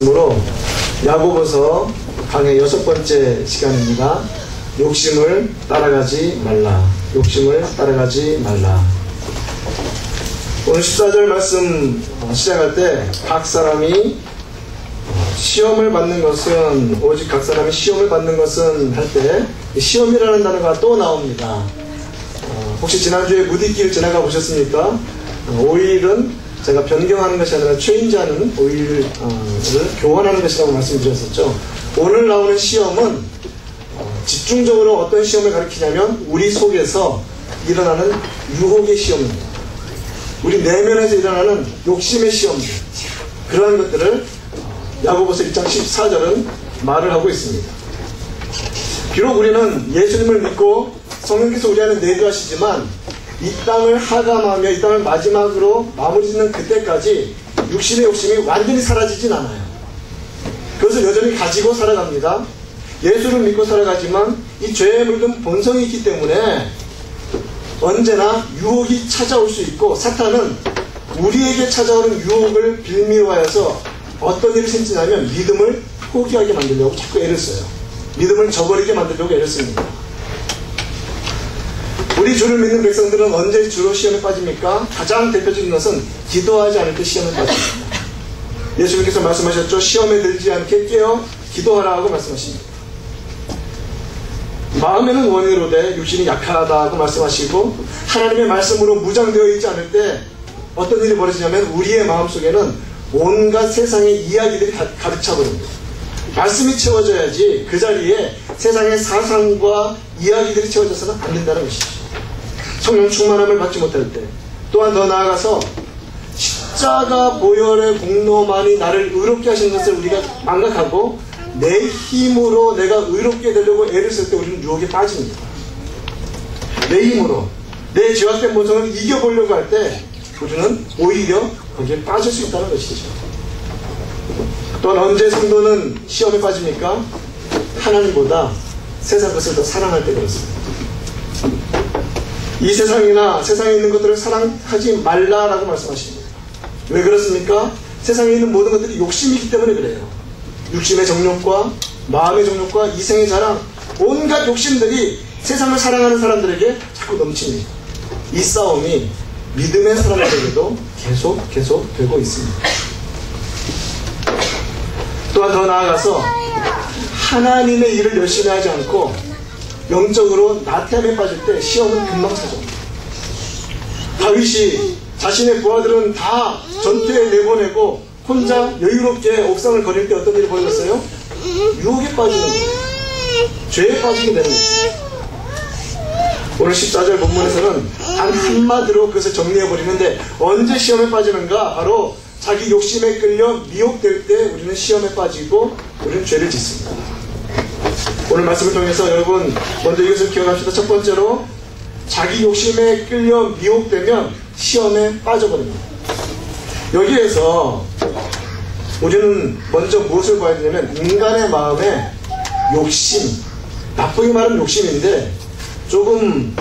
으로 야고보서 강의 6번째 시간입니다. 욕심을 따라가지 말라. 욕심을 따라가지 말라. 오늘 14절 말씀 시작할 때 각 사람이 시험을 받는 것은 오직 각 사람이 시험을 받는 것은 할 때 시험이라는 단어가 또 나옵니다. 혹시 지난주에 무디길 지나가 보셨습니까? 오일은 제가 변경하는 것이 아니라 체인지하는 오일을 교환하는 것이라고 말씀드렸었죠. 오늘 나오는 시험은 집중적으로 어떤 시험을 가리키냐면 우리 속에서 일어나는 유혹의 시험입니다. 우리 내면에서 일어나는 욕심의 시험들, 그러한 것들을 야고보서 1장 14절은 말을 하고 있습니다. 비록 우리는 예수님을 믿고 성령께서 우리 안에 내주하시지만 이 땅을 하감하며 이 땅을 마지막으로 마무리 짓는 그때까지 육신의 욕심이 완전히 사라지진 않아요. 그것을 여전히 가지고 살아갑니다. 예수를 믿고 살아가지만 이 죄에 물든 본성이 있기 때문에 언제나 유혹이 찾아올 수 있고, 사탄은 우리에게 찾아오는 유혹을 빌미로하여서 어떤 일이 생기냐면 믿음을 포기하게 만들려고 자꾸 애를 써요. 믿음을 저버리게 만들려고 애를 씁니다. 우리 주를 믿는 백성들은 언제 주로 시험에 빠집니까? 가장 대표적인 것은 기도하지 않을 때 시험에 빠집니다. 예수님께서 말씀하셨죠. 시험에 들지 않게 깨어 기도하라고 말씀하십니다. 마음에는 원의로되 육신이 약하다고 말씀하시고, 하나님의 말씀으로 무장되어 있지 않을 때 어떤 일이 벌어지냐면 우리의 마음속에는 온갖 세상의 이야기들이 가득 차버립니다. 말씀이 채워져야지 그 자리에 세상의 사상과 이야기들이 채워져서는 안 된다는 것이죠. 성령 충만함을 받지 못할 때, 또한 더 나아가서 십자가 보혈의 공로만이 나를 의롭게 하시는 것을 우리가 망각하고 내 힘으로 내가 의롭게 되려고 애를 쓸 때 우리는 유혹에 빠집니다. 내 힘으로 내 죄악된 본성을 이겨보려고 할 때 우리는 오히려 거기에 빠질 수 있다는 것이죠. 또한 언제 성도는 시험에 빠집니까? 하나님보다 세상 것을 더 사랑할 때 그렇습니다. 이 세상이나 세상에 있는 것들을 사랑하지 말라라고 말씀하십니다. 왜 그렇습니까? 세상에 있는 모든 것들이 욕심이기 때문에 그래요. 육신의 정욕과 마음의 정욕과 이생의 자랑, 온갖 욕심들이 세상을 사랑하는 사람들에게 자꾸 넘칩니다. 이 싸움이 믿음의 사람들에게도 계속 되고 있습니다. 또한 더 나아가서 하나님의 일을 열심히 하지 않고 영적으로 나태함에 빠질 때 시험은 금방 찾아옵니다. 다윗이 자신의 부하들은 다 전투에 내보내고 혼자 여유롭게 옥상을 거닐 때 어떤 일이 벌어졌어요? 유혹에 빠지는 거예요. 죄에 빠지게 되는 것입니다. 오늘 14절 본문에서는 단 한마디로 그것을 정리해버리는데, 언제 시험에 빠지는가? 바로 자기 욕심에 끌려 미혹될 때 우리는 시험에 빠지고 우리는 죄를 짓습니다. 오늘 말씀을 통해서 여러분 먼저 이것을 기억합시다. 첫 번째로, 자기 욕심에 끌려 미혹되면 시험에 빠져버립니다. 여기에서 우리는 먼저 무엇을 봐야 되냐면 인간의 마음에 욕심, 나쁘게 말하면 욕심인데 조금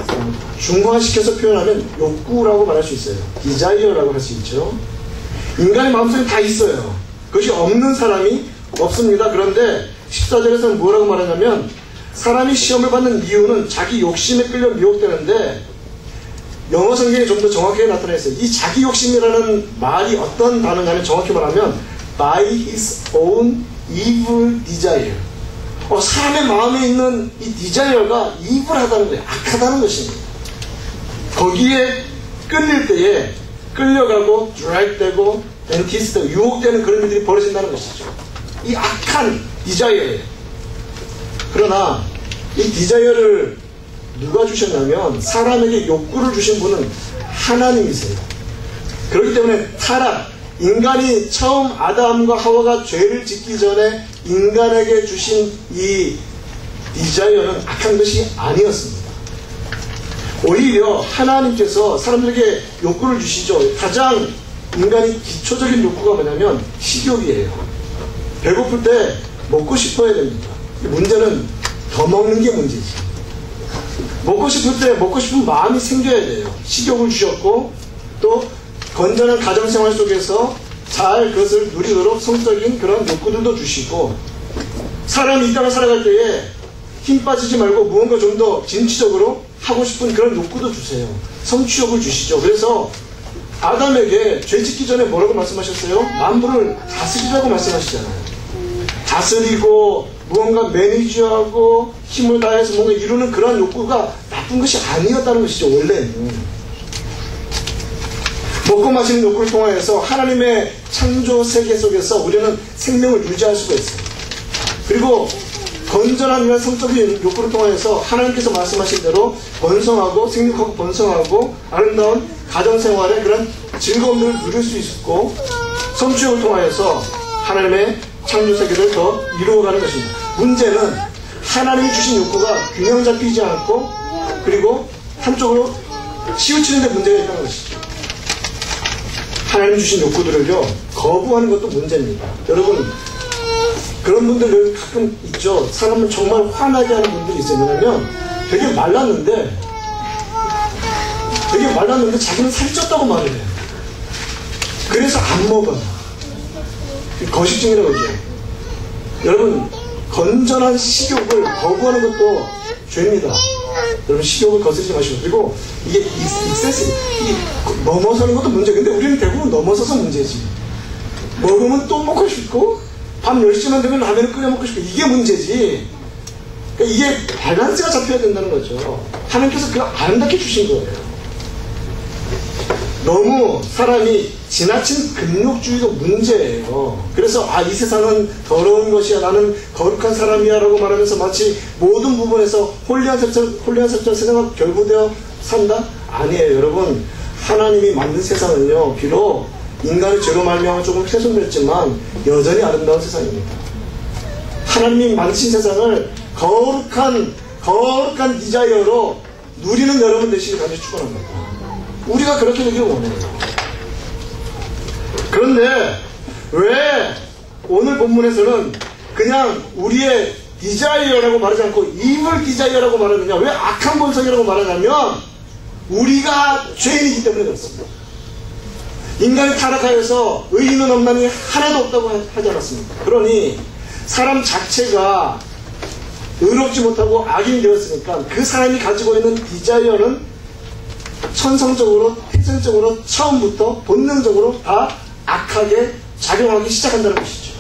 중화시켜서 표현하면 욕구라고 말할 수 있어요. 디자이어라고 할 수 있죠. 인간의 마음속에 다 있어요. 그것이 없는 사람이 없습니다. 그런데 14절에서는 뭐라고 말하냐면 사람이 시험을 받는 이유는 자기 욕심에 끌려 미혹되는데, 영어 성경에 좀 더 정확하게 나타나 있어요. 이 자기 욕심이라는 말이 어떤 단어냐면 정확히 말하면 by his own evil desire. 사람의 마음에 있는 이 디자이어가 이불하다는 거예요. 악하다는 것입니다. 거기에 끌릴 때에 끌려가고 드랙되고 엔티스트 유혹되는 그런 일들이 벌어진다는 것이죠. 이 악한 디자이어예요. 그러나 이 디자이어를 누가 주셨냐면 사람에게 욕구를 주신 분은 하나님이세요. 그렇기 때문에 타락, 인간이 처음 아담과 하와가 죄를 짓기 전에 인간에게 주신 이 디자이어는 악한 것이 아니었습니다. 오히려 하나님께서 사람들에게 욕구를 주시죠. 가장 인간이 기초적인 욕구가 뭐냐면 식욕이에요. 배고플 때 먹고 싶어야 됩니다. 문제는 더 먹는 게 문제지. 먹고 싶을 때 먹고 싶은 마음이 생겨야 돼요. 식욕을 주셨고, 또 건전한 가정생활 속에서 잘 그것을 누리도록 성적인 그런 욕구들도 주시고, 사람이 이 땅을 살아갈 때에 힘 빠지지 말고 무언가 좀 더 진취적으로 하고 싶은 그런 욕구도 주세요. 성취욕을 주시죠. 그래서 아담에게 죄 짓기 전에 뭐라고 말씀하셨어요? 만물을 다스리라고 말씀하시잖아요. 다스리고 무언가 매니저하고 힘을 다해서 뭔가 이루는 그런 욕구가 나쁜 것이 아니었다는 것이죠. 원래는 먹고 마시는 욕구를 통하여서 하나님의 창조 세계 속에서 우리는 생명을 유지할 수가 있어요. 그리고 건전한 이런 성적인 욕구를 통하여서 하나님께서 말씀하신 대로 번성하고 생육하고 번성하고 아름다운 가정생활의 그런 즐거움을 누릴 수 있고, 성취욕을 통하여서 하나님의 창조세계를 더 이루어가는 것입니다. 문제는 하나님이 주신 욕구가 균형 잡히지 않고, 그리고 한쪽으로 치우치는 데 문제가 있다는 것이죠. 하나님 주신 욕구들을요 거부하는 것도 문제입니다. 여러분, 그런 분들 가끔 있죠. 사람은 정말 화나게 하는 분들이 있어요. 왜냐면 되게 말랐는데 자기는 살쪘다고 말을 해요. 그래서 안 먹어요. 거식증이라고 그러죠. 여러분, 건전한 식욕을 거부하는 것도 죄입니다. 여러분, 식욕을 거스르지 마시고. 그리고 이게 익세스, 넘어서는 것도 문제예요. 근데 우리는 대부분 넘어서서 문제지. 먹으면 또 먹고 싶고, 밤 10시만 되면 라면을 끓여 먹고 싶고, 이게 문제지. 그러니까 이게 밸런스가 잡혀야 된다는 거죠. 하나님께서 그걸 아름답게 주신 거예요. 너무 사람이 지나친 금욕주의도 문제예요. 그래서 이 세상은 더러운 것이야, 나는 거룩한 사람이야 라고 말하면서 마치 모든 부분에서 홀리한 설정 세상과 결부되어 산다? 아니에요. 여러분, 하나님이 만든 세상은요 비록 인간의 죄로 말미암아 조금 훼손됐지만 여전히 아름다운 세상입니다. 하나님이 만드신 세상을 거룩한 디자이어로 누리는 여러분 되시길 간절히 축원합니다. 우리가 그렇게 되기를 원해요. 그런데 왜 오늘 본문에서는 그냥 우리의 디자이어라고 말하지 않고 이블 디자이어라고 말하느냐? 왜 악한 본성이라고 말하냐면 우리가 죄인이기 때문에 그렇습니다. 인간이 타락하여서 의인은 없나니 하나도 없다고 하지 않았습니까? 그러니 사람 자체가 의롭지 못하고 악인이 되었으니까 그 사람이 가지고 있는 디자이어는 천성적으로, 태생적으로, 처음부터 본능적으로 다 악하게 작용하기 시작한다는 것이죠.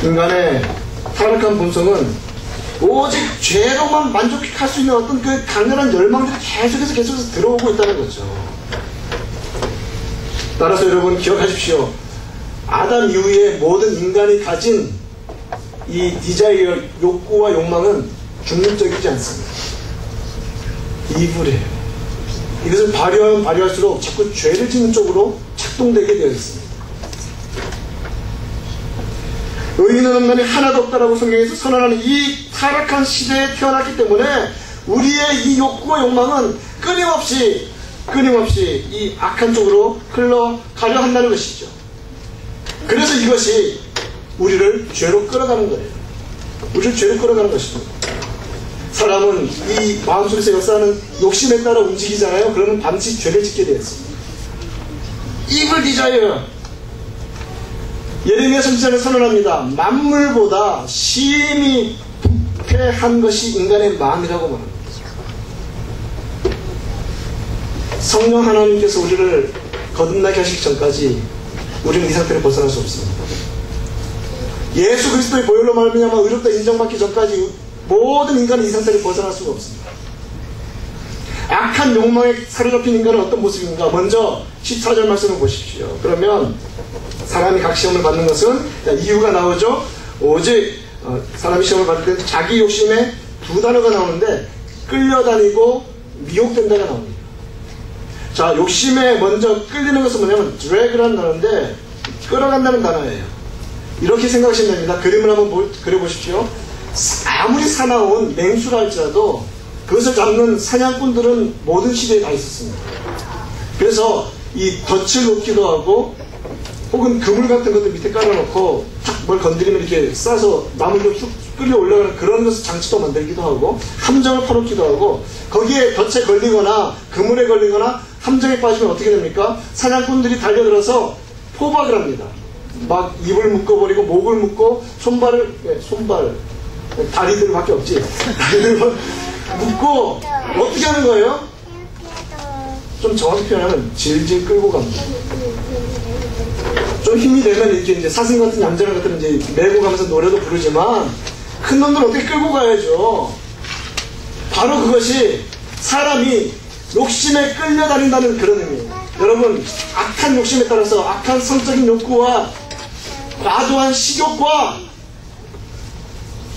인간의 타락한 본성은 오직 죄로만 만족할 수 있는 어떤 그 강렬한 열망들이 계속해서 들어오고 있다는 거죠. 따라서 여러분 기억하십시오. 아담 이후에 모든 인간이 가진 이 디자이어, 욕구와 욕망은 중립적이지 않습니다. 이불이에요. 이것을 발휘하면 발휘할수록 자꾸 죄를 짓는 쪽으로 작동되게 되어 있습니다. 의인은 없나니 하나도 없다라고 성경에서 선언하는 이 타락한 시대에 태어났기 때문에 우리의 이 욕구와 욕망은 끊임없이 이 악한 쪽으로 흘러가려 한다는 것이죠. 그래서 이것이 우리를 죄로 끌어가는 거예요. 우리를 죄로 끌어가는 것입니다. 사람은 이 마음속에서 역사하는 욕심에 따라 움직이잖아요. 그러면 반드시 죄를 짓게 되어 있습니다. Evil desire. 예레미야 선지자는 선언합니다. 만물보다 심히 부패한 것이 인간의 마음이라고 말합니다. 성령 하나님께서 우리를 거듭나게 하시기 전까지 우리는 이 상태를 벗어날 수 없습니다. 예수 그리스도의 보혈로 말미암아 의롭다 인정받기 전까지 모든 인간은 이 상태를 벗어날 수가 없습니다. 악한 욕망에 사로잡힌 인간은 어떤 모습인가? 먼저 14절 말씀을 보십시오. 그러면 사람이 각 시험을 받는 것은 이유가 나오죠. 오직 사람이 시험을 받을 때 자기 욕심에 두 단어가 나오는데 끌려다니고 미혹된다가 나옵니다. 자, 욕심에 먼저 끌리는 것은 뭐냐면 drag라는 단어인데 끌어간다는 단어예요. 이렇게 생각하시면 됩니다. 그림을 한번 그려보십시오. 아무리 사나운 맹수라 할지라도 그것을 잡는 사냥꾼들은 모든 시대에 다 있었습니다. 그래서 이 덫을 놓기도 하고 혹은 그물 같은 것도 밑에 깔아놓고 탁 뭘 건드리면 이렇게 싸서 나물로 쭉 끌려 올라가는 그런 것을 장치도 만들기도 하고 함정을 퍼놓기도 하고 거기에 덫에 걸리거나 그물에 걸리거나 함정에 빠지면 어떻게 됩니까? 사냥꾼들이 달려들어서 포박을 합니다. 막 입을 묶어버리고 목을 묶고 손발 다리들밖에 없지. 다리들 묶고 어떻게 하는 거예요? 좀 정확히 표현하면 질질 끌고 갑니다. 좀 힘이 되면 이렇게 이제 사슴 같은 얌전한 것들은 이제 메고 가면서 노래도 부르지만 큰 놈들 어떻게 끌고 가야죠. 바로 그것이 사람이 욕심에 끌려다닌다는 그런 의미예요. 여러분, 악한 욕심에 따라서 악한 성적인 욕구와 과도한 식욕과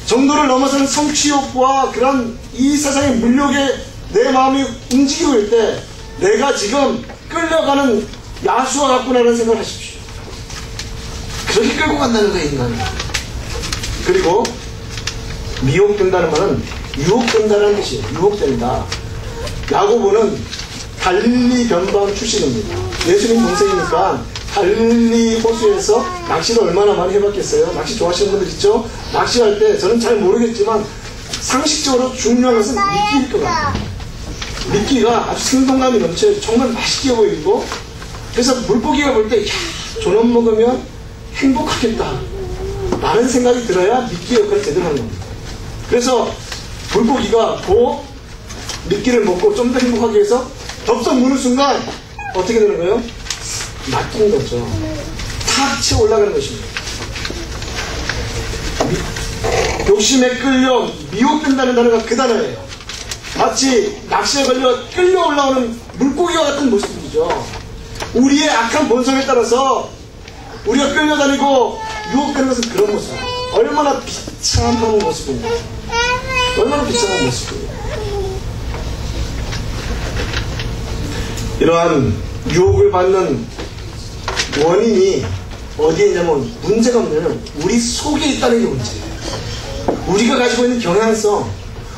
정도를 넘어서는 성취욕과 그런 이 세상의 물욕에 내 마음이 움직이고 있을 때 내가 지금 끌려가는 야수와 같구나라는 생각을 하십시오. 그렇게 끌고 간다는 거예요, 인간이. 그리고 미혹된다는 말은 유혹된다는 뜻이에요. 유혹된다. 야고보는 갈릴리 변방 출신입니다. 예수님 동생이니까 갈릴리 호수에서 낚시를 얼마나 많이 해봤겠어요? 낚시 좋아하시는 분들 있죠? 낚시할 때 저는 잘 모르겠지만 상식적으로 중요한 것은 미끼일 것 같아요. 미끼가 아주 생동감이 넘쳐요. 정말 맛있게 보이고, 그래서 물고기가 볼 때, 야, 저놈 먹으면 행복하겠다 라는 생각이 들어야 미끼 역할을 제대로 하는 겁니다. 그래서 물고기가 그 미끼를 먹고 좀 더 행복하기 위해서 덥석 무는 순간 어떻게 되는 거예요? 낚이는 거죠. 탁 치어 올라가는 것입니다. 욕심에 끌려 미혹된다는 단어가 그 단어예요. 마치 낚시에 걸려 끌려 올라오는 물고기와 같은 모습이죠. 우리의 악한 본성에 따라서 우리가 끌려다니고 유혹되는 것은 그런 모습이에요. 얼마나 비참한 모습입니다. 얼마나 비참한 모습이에요. 이러한 유혹을 받는 원인이 어디에 있냐면, 문제가 뭐냐면 우리 속에 있다는 게 문제예요. 우리가 가지고 있는 경향성,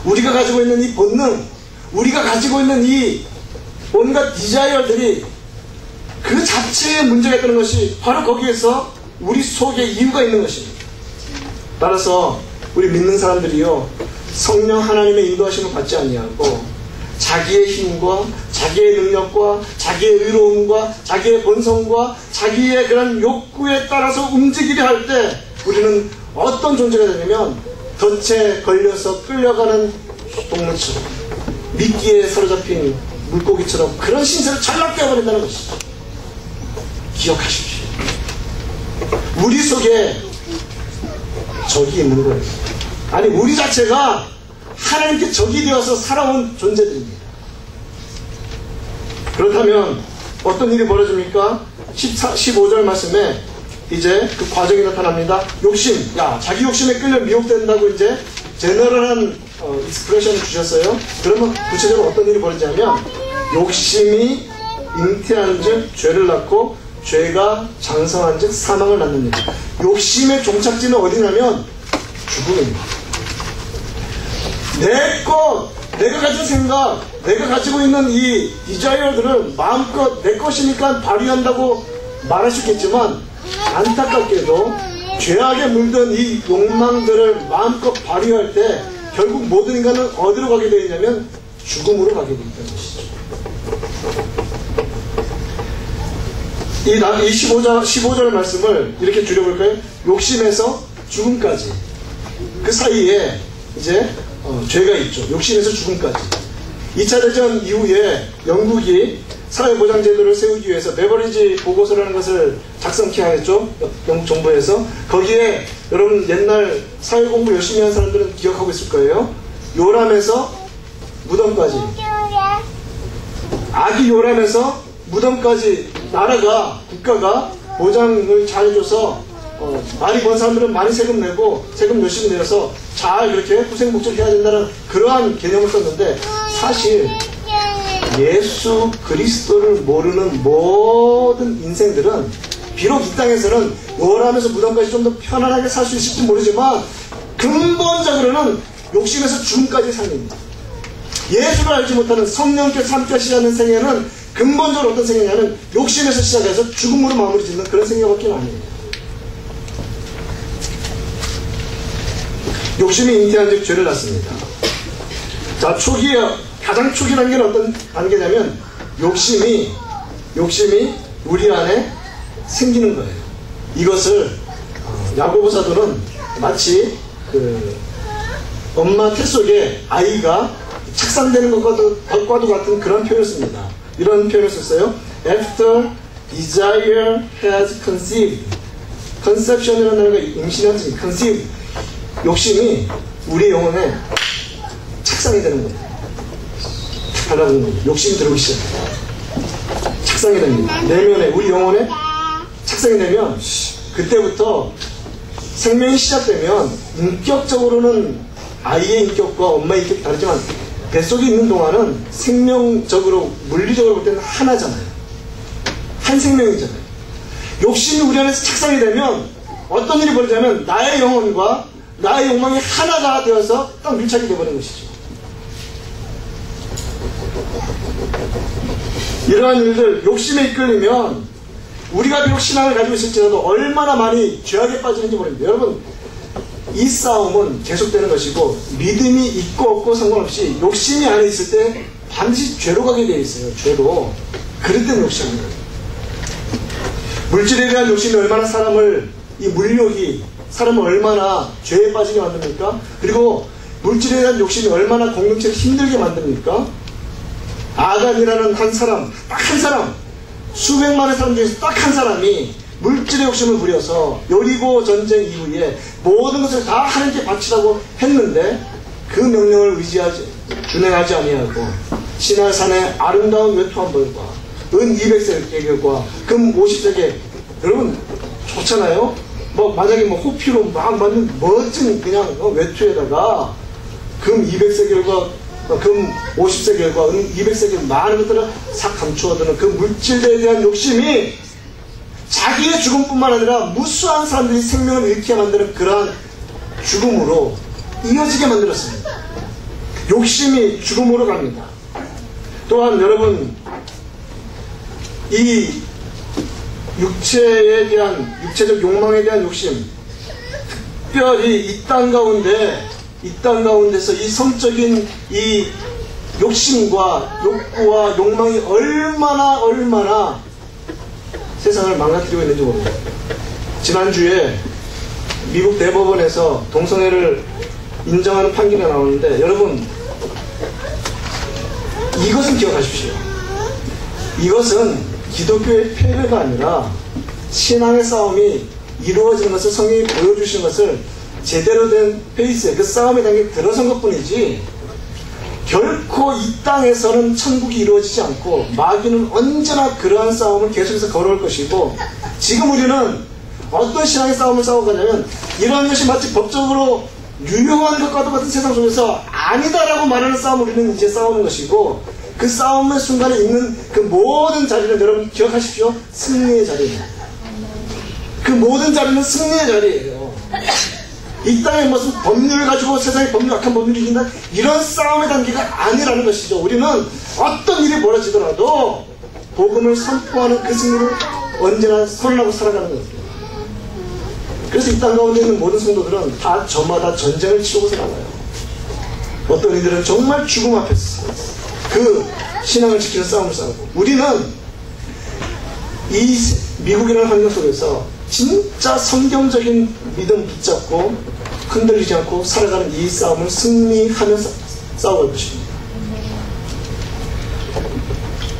우리가 가지고 있는 이 본능, 우리가 가지고 있는 이 온갖 디자이어들이 그 자체에 문제가 있다는 것이 바로 거기에서 우리 속에 이유가 있는 것입니다. 따라서 우리 믿는 사람들이요, 성령 하나님의 인도하심을 받지 아니하고 자기의 힘과 자기의 능력과 자기의 의로움과 자기의 본성과 자기의 그런 욕구에 따라서 움직이려 할 때 우리는 어떤 존재가 되냐면 덫에 걸려서 끌려가는 동물처럼, 미끼에 사로잡힌 물고기처럼 그런 신세를 전락되어 버린다는 것이죠. 기억하십시오. 우리 속에 적이 있는 거예요. 아니, 우리 자체가 하나님께 적이 되어서 살아온 존재들입니다. 그렇다면 어떤 일이 벌어집니까? 15절 말씀에 이제 그 과정이 나타납니다. 욕심, 자기 욕심에 끌려 미혹된다고 이제 제너럴한 익스프레션을 주셨어요. 그러면 구체적으로 어떤 일이 벌어지냐면, 욕심이 잉태한 즉 죄를 낳고 죄가 장성한 즉 사망을 낳느니라. 욕심의 종착지는 어디냐면 죽음입니다. 내가 가진 생각, 내가 가지고 있는 이 디자이어들을 마음껏 내 것이니까 발휘한다고 말할 수 있겠지만, 안타깝게도 죄악에 물든 이 욕망들을 마음껏 발휘할 때 결국 모든 인간은 어디로 가게 되어 있냐면 죽음으로 가게 되어 있다는 것이죠. 이 15절 말씀을 이렇게 줄여볼까요? 욕심에서 죽음까지. 그 사이에 이제 죄가 있죠. 욕심에서 죽음까지. 2차 대전 이후에 영국이 사회보장제도를 세우기 위해서 베버리지 보고서라는 것을 작성케 하였죠. 영국 정부에서. 거기에 여러분 옛날 사회공부 열심히 한 사람들은 기억하고 있을 거예요. 요람에서 무덤까지. 아기 요람에서 무덤까지 나라가, 국가가 보장을 잘 해줘서 많이 번 사람들은 많이 세금 내고 세금 열심히 내서 잘 그렇게 후생복지를 해야 된다는 그러한 개념을 썼는데, 사실 예수 그리스도를 모르는 모든 인생들은 비록 이 땅에서는 요람에서 무덤까지 좀 더 편안하게 살 수 있을지 모르지만 근본적으로는 욕심에서 죽음까지 살립니다. 예수를 알지 못하는 성령께서 함께 하시지 않는 생애는 근본적으로 어떤 생애냐면 욕심에서 시작해서 죽음으로 마무리 짓는 그런 생애밖에 아니에요. 욕심이 잉태한 즉 죄를 낳습니다. 자, 가장 초기 단계는 어떤 단계냐면 욕심이 우리 안에 생기는 거예요. 이것을 야고보 사도는 마치 엄마 태 속에 아이가 착상되는 것과도 같은 그런 표현을 씁니다. 이런 표현을 썼어요. After desire has conceived. conception이라는 단어가 임신하지. conceive. 욕심이 우리 영혼에 착상이 되는 거예요. 하라는 거예요. 욕심이 들어오기 시작해요. 착상이 됩니다. 내면에, 우리 영혼에 착상이 되면 그때부터 생명이 시작되면 인격적으로는 아이의 인격과 엄마의 인격이 다르지만 뱃속에 있는 동안은 생명적으로, 물리적으로 볼 때는 하나잖아요. 한 생명이잖아요. 욕심이 우리 안에서 착상이 되면 어떤 일이 벌어지냐면 나의 영혼과 나의 욕망이 하나가 되어서 딱 밀착이 되어버리는 것이죠. 이러한 일들, 욕심에 이끌리면 우리가 비록 신앙을 가지고 있을지라도 얼마나 많이 죄악에 빠지는지 모릅니다. 여러분, 이 싸움은 계속되는 것이고 믿음이 있고 없고 상관없이 욕심이 안에 있을 때 반드시 죄로 가게 되어 있어요. 죄로. 그럴 때는 욕심입니다. 물질에 대한 욕심이 얼마나 이 물욕이 사람을 얼마나 죄에 빠지게 만듭니까? 그리고 물질에 대한 욕심이 얼마나 공동체를 힘들게 만듭니까? 아간이라는 한 사람, 딱 한 사람, 수백만의 사람 중에서 딱 한 사람이 물질의 욕심을 부려서 여리고 전쟁 이후에 모든 것을 다 하나님께 바치라고 했는데 그 명령을 준행하지 아니하고 시내산의 아름다운 외투한 벌과 은 200세겔과 금 50세겔, 여러분 좋잖아요? 만약에 호피로 막 만든 멋진 그냥 외투에다가 금 200세겔과 금 50세겔과 은 200세겔 많은 것들을 싹 감추어두는 그 물질에 대한 욕심이 자기의 죽음뿐만 아니라 무수한 사람들이 생명을 잃게 만드는 그러한 죽음으로 이어지게 만들었습니다. 욕심이 죽음으로 갑니다. 또한 여러분, 이 육체적 욕망에 대한 욕심, 특별히 이 땅 가운데서 이 성적인 이 욕심과 욕구와 욕망이 얼마나 세상을 망가뜨리고 있는지 모릅니다. 지난주에 미국 대법원에서 동성애를 인정하는 판결이 나오는데 여러분, 이것은 기억하십시오. 이것은 기독교의 패배가 아니라 신앙의 싸움이 이루어지는 것을 성경이 보여주신 것을 제대로 된 페이스에 그 싸움의 단계에 들어선 것 뿐이지, 결코 이 땅에서는 천국이 이루어지지 않고 마귀는 언제나 그러한 싸움을 계속해서 걸어올 것이고, 지금 우리는 어떤 신앙의 싸움을 싸워가냐면 이러한 것이 마치 법적으로 유효한 것과도 같은 세상 속에서 아니다라고 말하는 싸움을 우리는 이제 싸우는 것이고, 그 싸움의 순간에 있는 그 모든 자리는 여러분 기억하십시오. 승리의 자리입니다. 그 모든 자리는 승리의 자리예요. 이 땅에 무슨 법률을 가지고 세상에 악한 법률이 이긴다, 이런 싸움의 단계가 아니라는 것이죠. 우리는 어떤 일이 벌어지더라도 복음을 선포하는 그 승리를 언제나 선언하고 살아가는 것입니다. 그래서 이 땅 가운데 있는 모든 성도들은 다 저마다 전쟁을 치르고 살아가요. 어떤 이들은 정말 죽음 앞에서 그 신앙을 지키는 싸움을 싸우고, 우리는 이 미국이라는 환경 속에서 진짜 성경적인 믿음 붙잡고 흔들리지 않고 살아가는 이 싸움을 승리하면서 싸워갈 것입니다.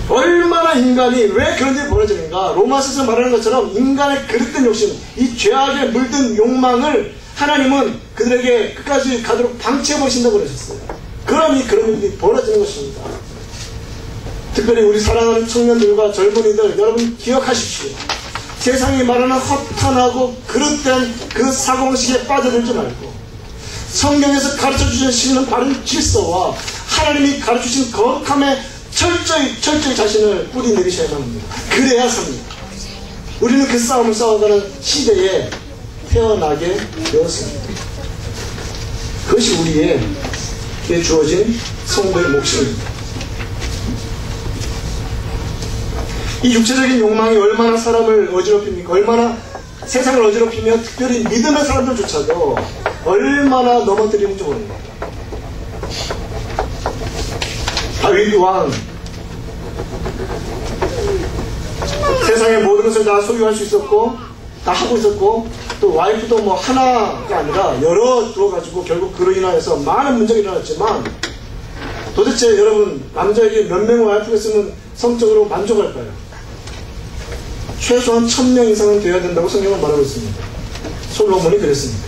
얼마나 인간이 왜 그런 일이 벌어지는가? 로마서에서 말하는 것처럼 인간의 그릇된 욕심, 이 죄악에 물든 욕망을 하나님은 그들에게 끝까지 가도록 방치해버리신다고 그러셨어요. 그러니 그런 일이 벌어지는 것입니다. 특별히 우리 사랑하는 청년들과 젊은이들, 여러분 기억하십시오. 세상이 말하는 허탄하고 그릇된 그 사고방식에 빠져들지 말고 성경에서 가르쳐주신 바른 질서와 하나님이 가르쳐주신 거룩함에 철저히 자신을 뿌리 내리셔야 합니다. 그래야 삽니다. 우리는 그 싸움을 싸워가는 시대에 태어나게 되었습니다. 그것이 우리에게 주어진 성도의 몫입니다. 이 육체적인 욕망이 얼마나 사람을 어지럽힙니까? 얼마나 세상을 어지럽히며 특별히 믿음의 사람들조차도 얼마나 넘어뜨리는지 모릅니다. 다윗 왕, 세상의 모든 것을 다 소유할 수 있었고 다 하고 있었고 또 와이프도 뭐 하나가 아니라 여러 두어가지고 결국 그로 인하여서 많은 문제가 일어났지만 도대체 여러분 남자에게 몇 명의 와이프가 있으면 성적으로 만족할까요? 최소한 1000명 이상은 되어야 된다고 성경은 말하고 있습니다. 솔로몬이 그랬습니다.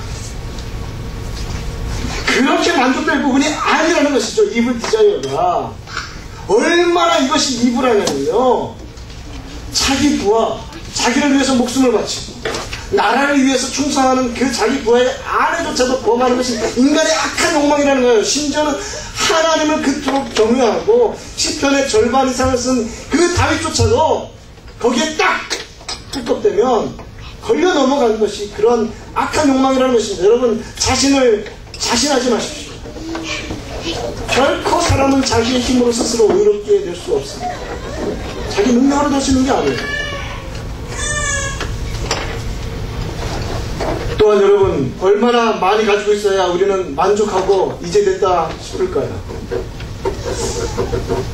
그렇게 만족될 부분이 아니라는 것이죠. 이블 디자이어가 얼마나 이것이 이불하냐면요, 자기 부하, 자기를 위해서 목숨을 바치고 나라를 위해서 충성하는 그 자기 부하의 아내조차도 범하는 것이 인간의 악한 욕망이라는 거예요. 심지어는 하나님을 그토록 경외하고 시편의 절반 이상을 쓴 그 다윗조차도 거기에 딱 뚜껑되면 걸려 넘어가는 것이 그런 악한 욕망이라는 것입니다. 여러분, 자신하지 마십시오. 결코 사람은 자기의 힘으로 스스로 의롭게 될 수 없습니다. 자기 능력으로 될 수 있는 게 아니에요. 또한 여러분, 얼마나 많이 가지고 있어야 우리는 만족하고 이제 됐다 싶을까요?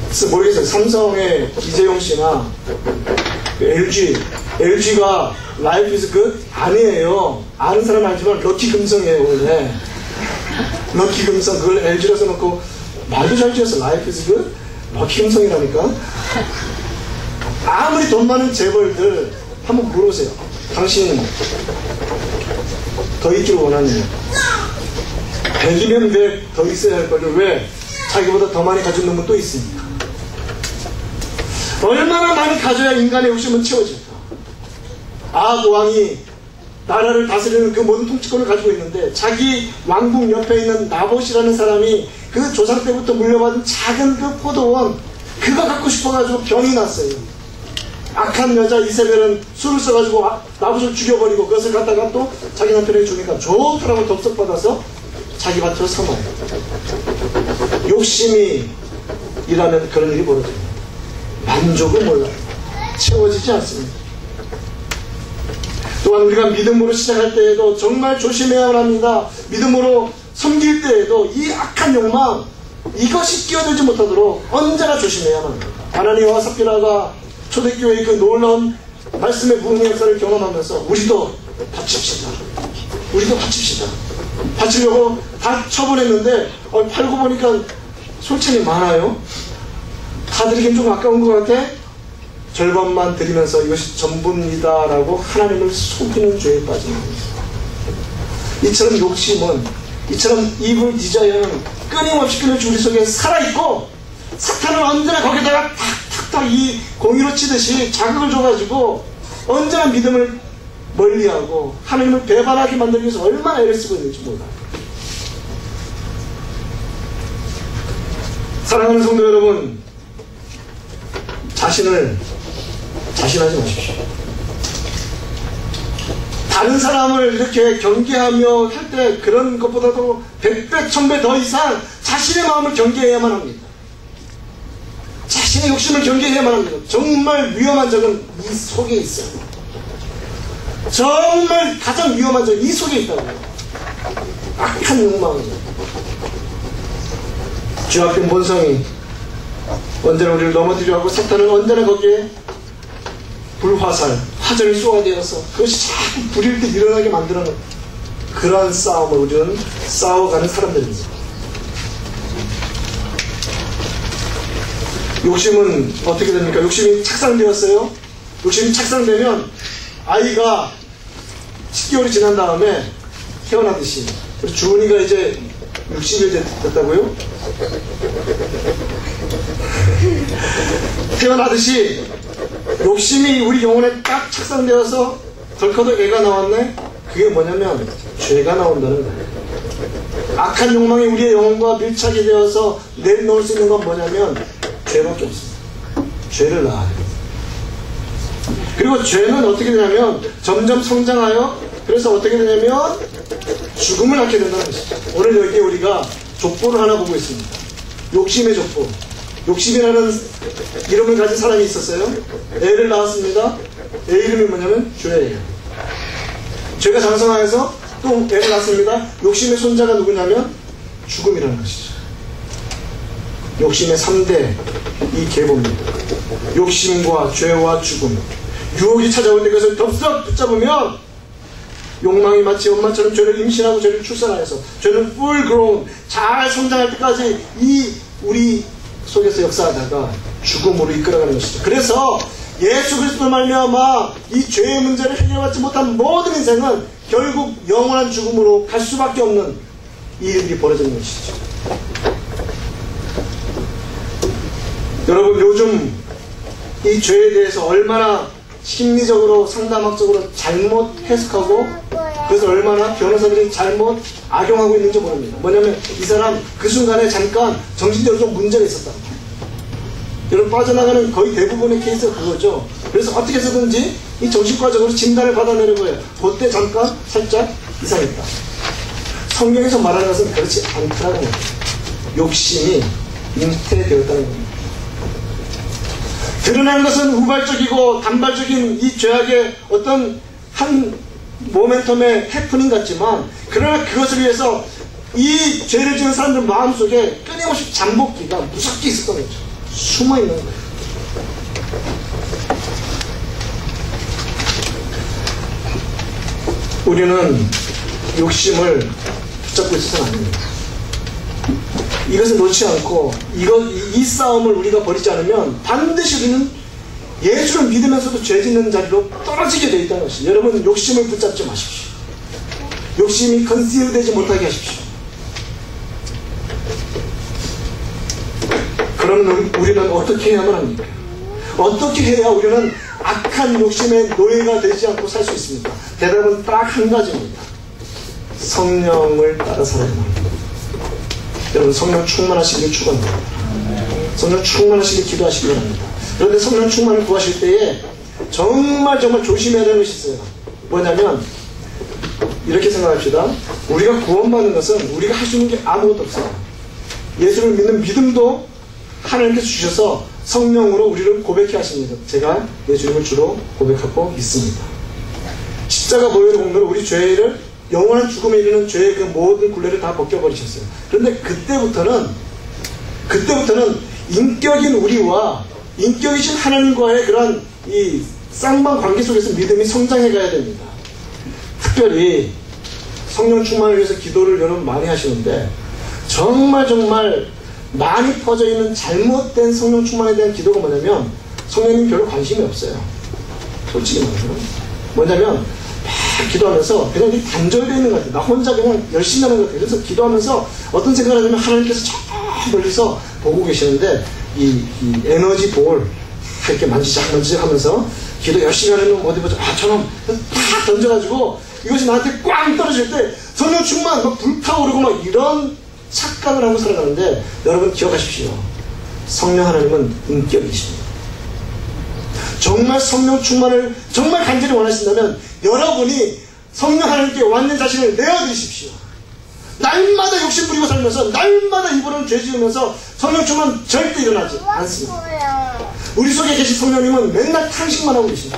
그래서 모르겠어요. 삼성의 이재용 씨나 LG가 Life is good? 아니에요. 아는 사람은 알지만 럭키 금성이에요. 원래 럭키 금성, 그걸 LG로 써놓고 말도 잘 지었어. Life is good? 럭키 금성이라니까. 아무리 돈 많은 재벌들 한번 물어보세요. 당신 더 있기를 원하느냐? 100이면 100 더 있어야 할 거를 왜 자기보다 더 많이 가진 놈은 또 있습니까? 얼마나 많이 가져야 인간의 욕심은 채워질까? 아합 왕이 나라를 다스리는 그 모든 통치권을 가지고 있는데 자기 왕궁 옆에 있는 나봇이라는 사람이 그 조상 때부터 물려받은 작은 그 포도원, 그거 갖고 싶어가지고 병이 났어요. 악한 여자 이세벨은 술을 써가지고 나봇을 죽여버리고 그것을 갖다가 또 자기 남편에게 주니까 좋더라고 덥석받아서 자기 밭으로 삼아요. 욕심이 일하면 그런 일이 벌어져요. 만족을 몰라요. 채워지지 않습니다. 또한 우리가 믿음으로 시작할 때에도 정말 조심해야만 합니다. 믿음으로 섬길 때에도 이 악한 욕망, 이것이 끼어들지 못하도록 언제나 조심해야만 합니다. 아나니아와 삽비라가 초대교회의 그 놀라운 말씀의 부흥의 역사를 경험하면서 우리도 바칩시다. 바치려고 다 처분했는데 팔고 보니까 솔직히 많아요. 다 드리긴 좀 아까운 것 같아. 절반만 드리면서 이것이 전부입니다라고 하나님을 속이는 죄에 빠집니다. 이처럼 욕심은, 이처럼 이불 디자이어는 끊임없이 우리 속에 살아있고 사탄은 언제나 거기다가 탁탁탁 이 공이로 치듯이 자극을 줘가지고 언제나 믿음을 멀리하고 하나님을 배반하게 만들기 위해서 얼마나 애를 쓰고 있는지 몰라요. 사랑하는 성도 여러분, 자신하지 마십시오. 다른 사람을 이렇게 경계하며 할 때 그런 것보다도 100배, 1000배 더 이상 자신의 마음을 경계해야만 합니다. 자신의 욕심을 경계해야만 합니다. 정말 위험한 적은 이 속에 있어요. 정말 가장 위험한 적은 이 속에 있다고요. 악한 욕망은. 죄악된 본성이 언제나 우리를 넘어뜨려 하고 사탄은 언제나 거기에 화전이 쏘아되어서 그것이 자꾸 불일 때 일어나게 만들어놓은 그러한 싸움을 우리는 싸워가는 사람들입니다. 욕심은 어떻게 됩니까? 욕심이 착상되었어요. 욕심이 착상되면 아이가 10개월이 지난 다음에 태어나듯이, 우리 주은이가 이제 60일 됐다고요? 태어나듯이 욕심이 우리 영혼에 딱 착상되어서 덜커덕 애가 나왔네? 그게 뭐냐면 죄가 나온다는 거예요. 악한 욕망이 우리의 영혼과 밀착이 되어서 내놓을 수 있는 건 뭐냐면 죄밖에 없습니다. 죄를 낳아요. 그리고 죄는 어떻게 되냐면 점점 성장하여, 그래서 어떻게 되냐면 죽음을 낳게 된다는 것이죠. 오늘 여기에 우리가 족보를 하나 보고 있습니다. 욕심의 족보. 욕심이라는 이름을 가진 사람이 있었어요. 애를 낳았습니다. 애 이름이 뭐냐면 죄예요. 죄가 장성하여서 또 애를 낳습니다. 욕심의 손자가 누구냐면 죽음이라는 것이죠. 욕심의 3대 이 계보입니다. 욕심과 죄와 죽음, 유혹이 찾아올 때 그것을 덥석 붙잡으면 욕망이 마치 엄마처럼 죄를 임신하고 죄를 출산하여서 죄는 full grown, 잘 성장할 때까지 우리 속에서 역사하다가 죽음으로 이끌어가는 것이죠. 그래서 예수 그리스도로 말미암아 이 죄의 문제를 해결받지 못한 모든 인생은 결국 영원한 죽음으로 갈 수밖에 없는 이 일이 벌어지는 것이죠. 여러분, 요즘 이 죄에 대해서 얼마나 심리적으로 상담학적으로 잘못 해석하고 그래서 얼마나 변호사들이 잘못 악용하고 있는지 모릅니다. 뭐냐면 이 사람 그 순간에 잠깐 정신적으로 좀 문제가 있었다. 여러분, 빠져나가는 거의 대부분의 케이스가 그거죠. 그래서 어떻게 해서든지 이 정신과적으로 진단을 받아내는 거예요. 그때 잠깐 살짝 이상했다. 성경에서 말하는 것은 그렇지 않다라는 거예요. 욕심이 잉태되었다는 겁니다. 드러나는 것은 우발적이고 단발적인 이 죄악의 어떤 한 모멘텀의 해프닝 같지만, 그러나 그것을 위해서 이 죄를 지은 사람들 마음속에 끊임없이 잠복기가 무섭게 있었던 거죠. 숨어있는 거예요. 우리는 욕심을 붙잡고 있어서는 안 됩니다. 이것을 놓지 않고 이 싸움을 우리가 벌이지 않으면 반드시 우리는 예수를 믿으면서도 죄 짓는 자리로 떨어지게 되어 있다는 것이. 여러분, 욕심을 붙잡지 마십시오. 욕심이 컨시브되지 못하게 하십시오. 그러면 우리는 어떻게 해야만 합니까? 어떻게 해야 우리는 악한 욕심의 노예가 되지 않고 살 수 있습니까? 대답은 딱 한 가지입니다. 성령을 따라 살아야 합니다. 여러분, 성령 충만하시길 축원합니다. 성령 충만하시길 기도하시기 바랍니다. 그런데 성령 충만을 구하실 때에 정말 조심해야 되는 것이 있어요. 뭐냐면 이렇게 생각합시다. 우리가 구원받는 것은 우리가 할 수 있는 게 아무것도 없어요. 예수를 믿는 믿음도 하나님께서 주셔서 성령으로 우리를 고백해 하십니다. 제가 예수님을 주로 고백하고 있습니다. 십자가 보혈의 공로로 우리 죄를 영원한 죽음에 이르는 죄의 그 모든 굴레를 다 벗겨버리셨어요. 그런데 그때부터는 인격인 우리와 인격이신 하나님과의 그런 이 쌍방 관계 속에서 믿음이 성장해 가야 됩니다. 특별히 성령 충만을 위해서 기도를 여러분 많이 하시는데 정말 많이 퍼져 있는 잘못된 성령 충만에 대한 기도가 뭐냐면 성령님 별로 관심이 없어요. 솔직히 말해서. 뭐냐면 막 기도하면서 그냥 단절되어 있는 것 같아요. 나 혼자 그냥 열심히 하는 것 같아요. 그래서 기도하면서 어떤 생각을 하냐면 하나님께서 저 멀리서 보고 계시는데 이 에너지 볼 이렇게 만지작 하면서 기도 열심히 하려면 어디 보자. 저놈 탁 던져가지고 이것이 나한테 꽝 떨어질 때 성령 충만 막 불타오르고 막 이런 착각을 하고 살아가는데, 여러분 기억하십시오. 성령 하나님은 인격이십니다. 정말 성령 충만을 정말 간절히 원하신다면 여러분이 성령 하나님께 완전 자신을 내어드리십시오. 날마다 욕심 부리고 살면서 날마다 입으로는 죄 지으면서 성령 충만 절대 일어나지 않습니다. 우리 속에 계신 성령님은 맨날 탄식만 하고 계십니다.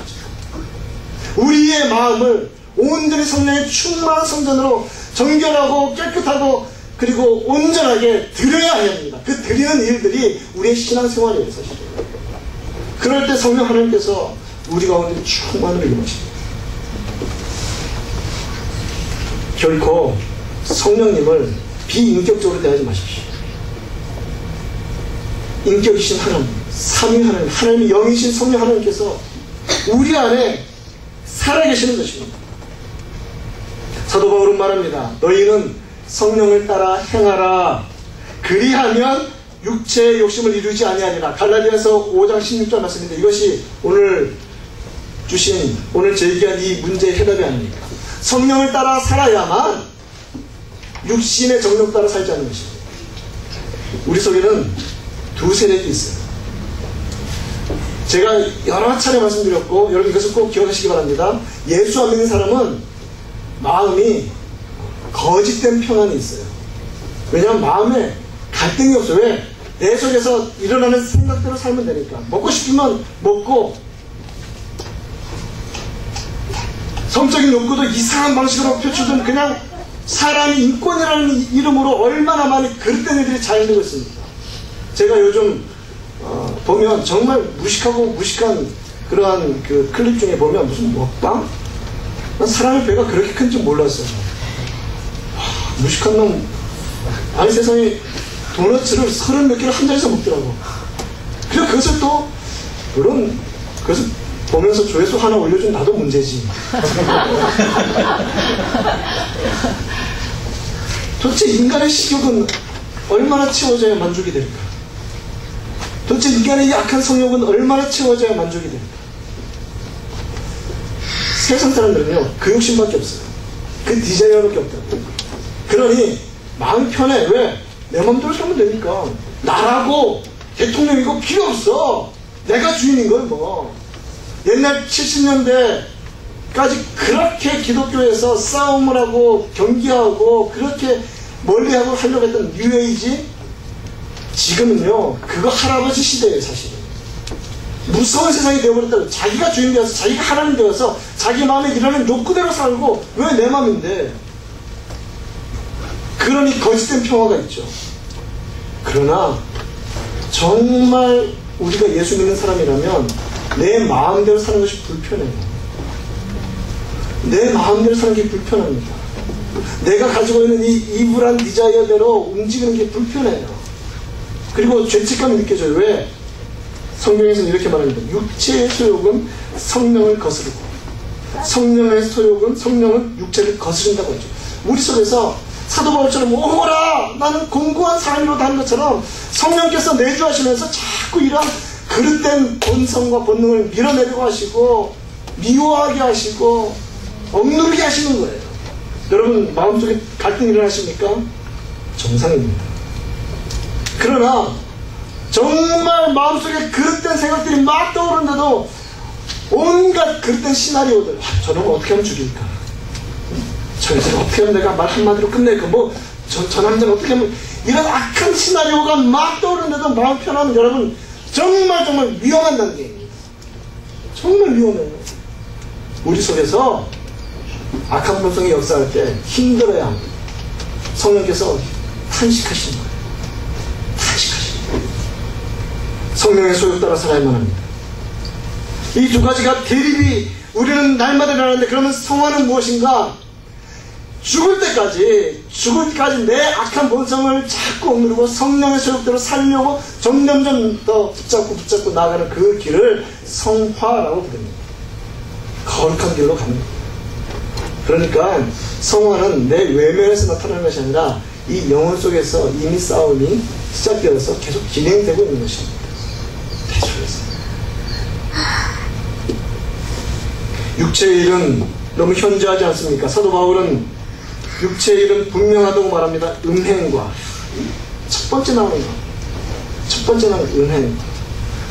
우리의 마음을 온전히 성령의 충만한 성전으로 정결하고 깨끗하고 그리고 온전하게 드려야 합니다. 그 드리는 일들이 우리의 신앙생활이에요, 사실. 그럴 때 성령 하나님께서 우리 가운데 충만을 임하십니다. 결코 성령님을 비인격적으로 대하지 마십시오. 인격이신 하나님, 삼위 하나님, 하나님의 영이신 성령 하나님께서 우리 안에 살아계시는 것입니다. 사도 바울은 말합니다. 너희는 성령을 따라 행하라. 그리하면 육체의 욕심을 이루지 아니하리라. 갈라디아서 5장 16절 말씀인데 이것이 오늘 제기한 이 문제의 해답이 아닙니까? 성령을 따라 살아야만 육신의 정욕 따라 살지 않는 것입니다. 우리 속에는 두 세력이 있어요. 제가 여러 차례 말씀드렸고 여러분 이것을 꼭 기억하시기 바랍니다. 예수 안 믿는 사람은 마음이 거짓된 평안이 있어요. 왜냐하면 마음에 갈등이 없어요. 왜? 내 속에서 일어나는 생각대로 살면 되니까. 먹고 싶으면 먹고, 성적인 욕구도 이상한 방식으로 표출된 그냥 사람이 인권이라는 이름으로 얼마나 많이 그릇된 일들이 자행되고 있습니다. 제가 요즘 보면 정말 무식하고 무식한 그러한 그 클립 중에 보면 무슨 먹방? 난 사람의 배가 그렇게 큰 줄 몰랐어요. 와, 무식한 놈. 아니 세상에 도너츠를 30몇 개를 한 자리에서 먹더라고. 그리고 그것을 또 물론 그것을 보면서 조회수 하나 올려준 나도 문제지. 도대체 인간의 식욕은 얼마나 채워져야 만족이 될까? 도대체 인간의 약한 성욕은 얼마나 채워져야 만족이 될까? 세상 사람들은요, 그 욕심밖에 없어요. 그 디자이어밖에 없다고. 그러니 마음 편해. 왜? 내 마음대로 살면 되니까. 나라고 대통령이고 필요 없어. 내가 주인인 걸 뭐. 옛날 70년대까지 그렇게 기독교에서 싸움을 하고 경기하고 그렇게 멀리하고 하려고 했던 뉴에이지, 지금은요 그거 할아버지 시대예요. 사실은 무서운 세상이 되어버렸다고. 자기가 주인 되어서 자기가 하나님 되어서 자기 마음에 일하는 욕구대로 살고, 왜 내 마음인데. 그러니 거짓된 평화가 있죠. 그러나 정말 우리가 예수 믿는 사람이라면 내 마음대로 사는 것이 불편해요. 내 마음대로 사는 게 불편합니다. 내가 가지고 있는 이 이불한 디자이어대로 움직이는 게 불편해요. 그리고 죄책감이 느껴져요. 왜? 성경에서는 이렇게 말합니다. 육체의 소욕은 성령을 거스르고 성령의 소욕은 성령은 육체를 거스른다고 하죠. 우리 속에서 사도 바울처럼 오호라 나는 공고한 사람으로 다는 것처럼 성령께서 내주하시면서 자꾸 이런 그릇된 본성과 본능을 밀어내려고 하시고 미워하게 하시고 억누르게 하시는 거예요. 여러분 마음속에 갈등이 일어나십니까? 정상입니다. 그러나 정말 마음속에 그릇된 생각들이 막 떠오르는데도 온갖 그릇된 시나리오들, 저놈을 어떻게 하면 죽일까? 저 여자를 어떻게 하면 내가 말 한마디로 끝낼까? 저 남자는 어떻게 하면, 이런 악한 시나리오가 막 떠오르는데도 마음 편하면 여러분 정말 위험한 단계입니다. 정말 위험해요. 우리 속에서 악한 본성이 역사할 때 힘들어야 합니다. 성령께서 탄식하시는 거예요. 탄식하시는 거예요. 성령의 소욕 따라 살아야만 합니다. 이 두 가지가 대립이 우리는 날마다 일어나는데, 그러면 성화는 무엇인가? 죽을 때까지 내 악한 본성을 자꾸 억누르고 성령의 소욕대로 살려고 점점점 더 붙잡고 나아가는 그 길을 성화라고 부릅니다. 거룩한 길로 갑니다. 그러니까 성화는 내 외면에서 나타나는 것이 아니라 이 영혼 속에서 이미 싸움이 시작되어서 계속 진행되고 있는 것입니다. 계속해서. 육체의 일은 너무 현저하지 않습니까? 사도 바울은 육체의 일은 분명하다고 말합니다. 음행과 첫 번째 나오는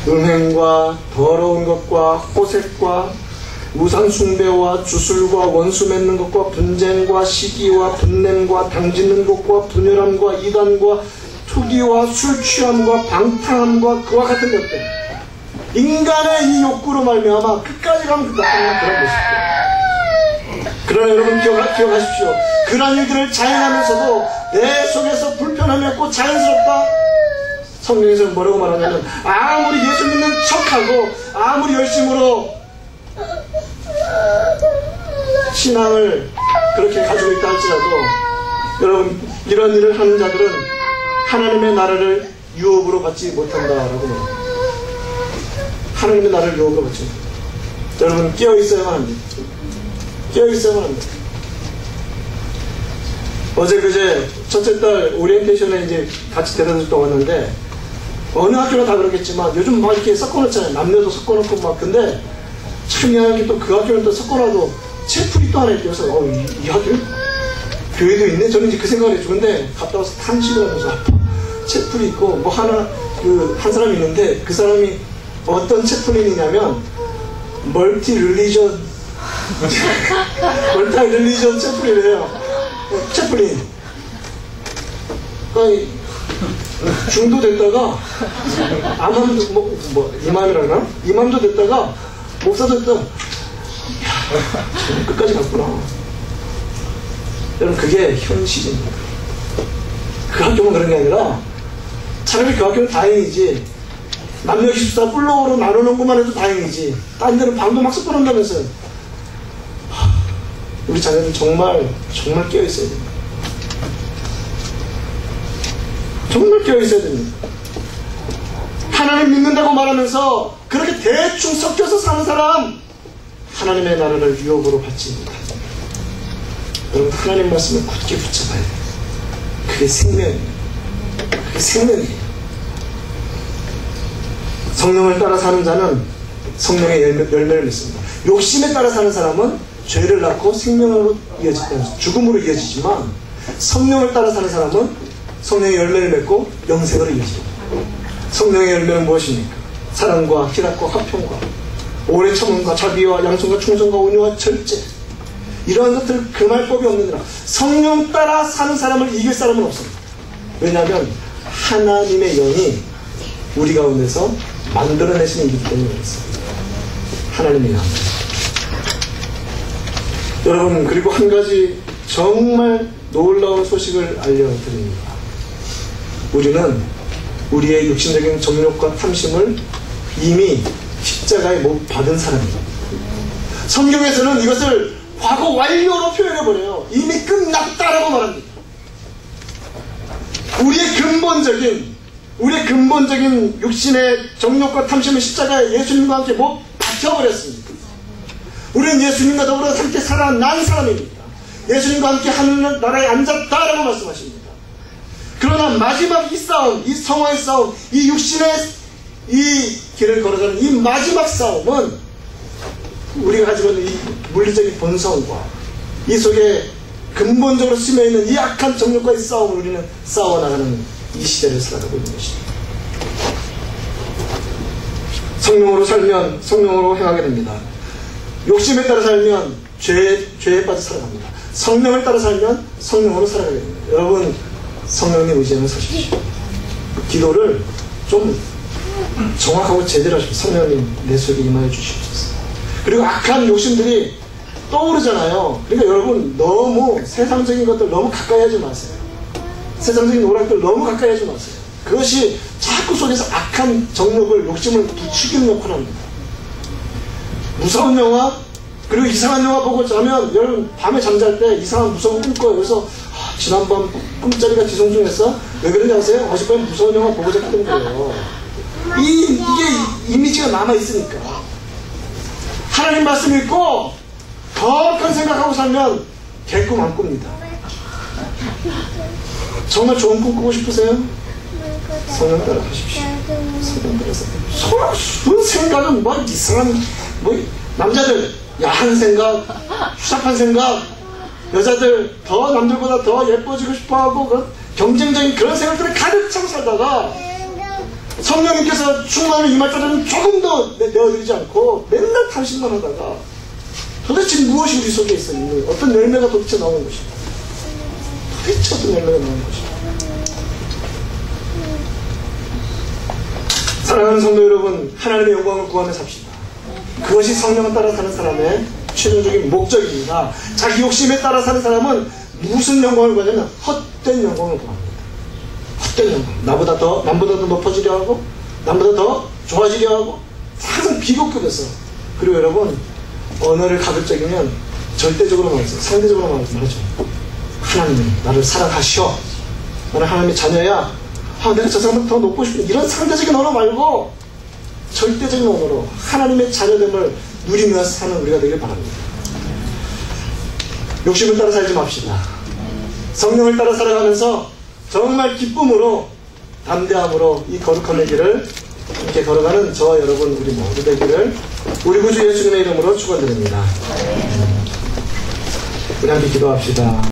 음행과 더러운 것과 호색과 우상 숭배와 주술과 원수 맺는 것과 분쟁과 시기와 분냄과 당짓는 것과 분열함과 이단과 투기와 술 취함과 방탕함과 그와 같은 것들, 인간의 이 욕구로 말미암아 끝까지 가면 나타나는 그런 모습들. 그러나 여러분 기억하십시오. 그런 일들을 자행하면서도 내 속에서 불편함이 없고 자연스럽다. 성경에서는 뭐라고 말하냐면, 아무리 예수 믿는 척하고 아무리 열심으로 신앙을 그렇게 가지고 있다 할지라도, 여러분 이런 일을 하는 자들은 하나님의 나라를 유업으로 받지 못한다라고 말합니다. 하나님의 나라를 유업으로 받지 못한다. 여러분 깨어있어야만 합니다. 깨어있어야만 합니다. 어제 그제 첫째 딸 오리엔테이션에 이제 같이 데려다 줬다 왔는데, 어느 학교나 다 그렇겠지만 요즘 막 이렇게 섞어놓잖아요. 남녀도 섞어놓고 막. 근데 참 이상하게 또 그 학교는 또 섞어놔도 채플이 또 하나 있대요. 그래서 이 학교? 교회도 있네? 저는 이제 그 생각을 했죠. 근데 갔다 와서 탄식을 하면서 채플이 있고 뭐 하나 한 사람이 있는데, 그 사람이 어떤 채플린이냐면 멀티 릴리전 채플린이래요. 채플린. 그러니까 중도 됐다가 암암도 이맘이라나? 이맘도 됐다가 목사도 됐다가 끝까지 갔구나. 여러분 그게 현실입니다. 그 학교만 그런 게 아니라 차라리 그 학교는 다행이지. 남녀 기숙사 플로어로 나누는 것만 해도 다행이지. 딴 데는 방도 막 섞어놓는다면서요. 우리 자녀들 정말 깨어있어야 됩니다. 정말 깨어있어야 됩니다. 하나님 믿는다고 말하면서 그렇게 대충 섞여서 사는 사람, 하나님의 나라를 유혹으로 받지 못합니다. 여러분, 하나님 말씀을 굳게 붙잡아야 돼요. 그게 생명이에요. 그게 생명이에요. 성령을 따라 사는 자는 성령의 열매를 맺습니다. 욕심에 따라 사는 사람은 죄를 낳고 생명으로 이어진다, 죽음으로 이어지지만, 성령을 따라 사는 사람은 성령의 열매를 맺고 영생으로 이어집니다. 성령의 열매는 무엇입니까? 사랑과 희락과 화평과 오래 참음과 자비와 양선과 충성과 온유와 절제, 이러한 것들 금할 법이 없느니라. 성령 따라 사는 사람을 이길 사람은 없습니다. 왜냐하면 하나님의 영이 우리 가운데서 만들어내시는 일이기 때문에 그렇습니다. 하나님의 영. 여러분, 그리고 한 가지 정말 놀라운 소식을 알려드립니다. 우리는 우리의 육신적인 정욕과 탐심을 이미 십자가에 못 받은 사람입니다. 성경에서는 이것을 과거 완료로 표현해버려요. 이미 끝났다라고 말합니다. 우리의 근본적인 육신의 정욕과 탐심을 십자가에 예수님과 함께 못 박혀버렸습니다. 우리는 예수님과 더불어 함께 살아난 사람입니다. 예수님과 함께 하늘나라에 앉았다라고 말씀하십니다. 그러나 마지막 이 싸움, 이 성화의 싸움, 이 육신의 이 길을 걸어가는 이 마지막 싸움은 우리가 가지고 있는 이 물리적인 본성과 이 속에 근본적으로 스며있는 이 악한 정욕과의 싸움을 우리는 싸워나가는 이 시대를 살아가고 있는 것입니다. 성령으로 살면 성령으로 행하게 됩니다. 욕심에 따라 살면 죄에 빠져 살아갑니다. 성령을 따라 살면 성령으로 살아가게 됩니다. 여러분, 성령님 의지하며 사십시오. 기도를 좀 정확하고 제대로 하십시오. 성령님 내 속에 임하여 주시옵소서. 그리고 악한 욕심들이 떠오르잖아요. 그러니까 여러분, 너무 세상적인 것들 너무 가까이 하지 마세요. 세상적인 오락들 너무 가까이 하지 마세요. 그것이 자꾸 속에서 악한 정욕을, 욕심을 부추기는 역할을 합니다. 무서운 영화, 그리고 이상한 영화 보고 자면, 여러분 밤에 잠잘 때 이상한 무서운 꿈 꿔요. 그래서 지난밤 꿈자리가 뒤숭숭했어? 왜 그런지 아세요? 어젯밤에 무서운 영화 보고 잤기 때문이에요. 이게 이미지가 남아있으니까. 하나님 말씀 읽고 더 큰 생각하고 살면 개꿈 안 꿉니다. 정말 좋은 꿈 꾸고 싶으세요? 성령 따라 가십시오. 성령 따라서 무슨 생각은 뭐 이상한, 뭐 남자들 야한 생각, 추잡한 생각, 여자들 더 남들보다 더 예뻐지고 싶어하고 경쟁적인 그런 생각들을 가득 차고 살다가 성령님께서 충만을 임할 때는 조금도 내어드리지 않고 맨날 탐심만 하다가 도대체 무엇이 우리 속에 있어 있는, 어떤 열매가 도대체 나오는 것인가? 도대체 어떤 열매가 나오는 것인가? 사랑하는 성도 여러분, 하나님의 영광을 구하며 삽시다. 그것이 성령을 따라 사는 사람의 최종적인 목적입니다. 자기 욕심에 따라 사는 사람은 무슨 영광을 구하냐면 헛된 영광을 구합니다. 헛된 영광. 남보다 더 높아지려 하고, 남보다 더 좋아지려 하고, 항상 비교급에서. 그리고 여러분, 언어를 가급적이면 절대적으로 말해서, 상대적으로 말하죠. 하나님 나를 사랑하시오. 나는 하나님의 자녀야. 내가 저 사람보다 더 높고 싶은, 이런 상대적인 언어 말고 절대적인 언어로 하나님의 자녀됨을 누리며 사는 우리가 되길 바랍니다. 욕심을 따라 살지 맙시다. 성령을 따라 살아가면서 정말 기쁨으로, 담대함으로 이 거룩한 길을 함께 걸어가는 저와 여러분 우리 모두 되기를 우리 구주 예수님의 이름으로 축원드립니다. 우리 함께 기도합시다.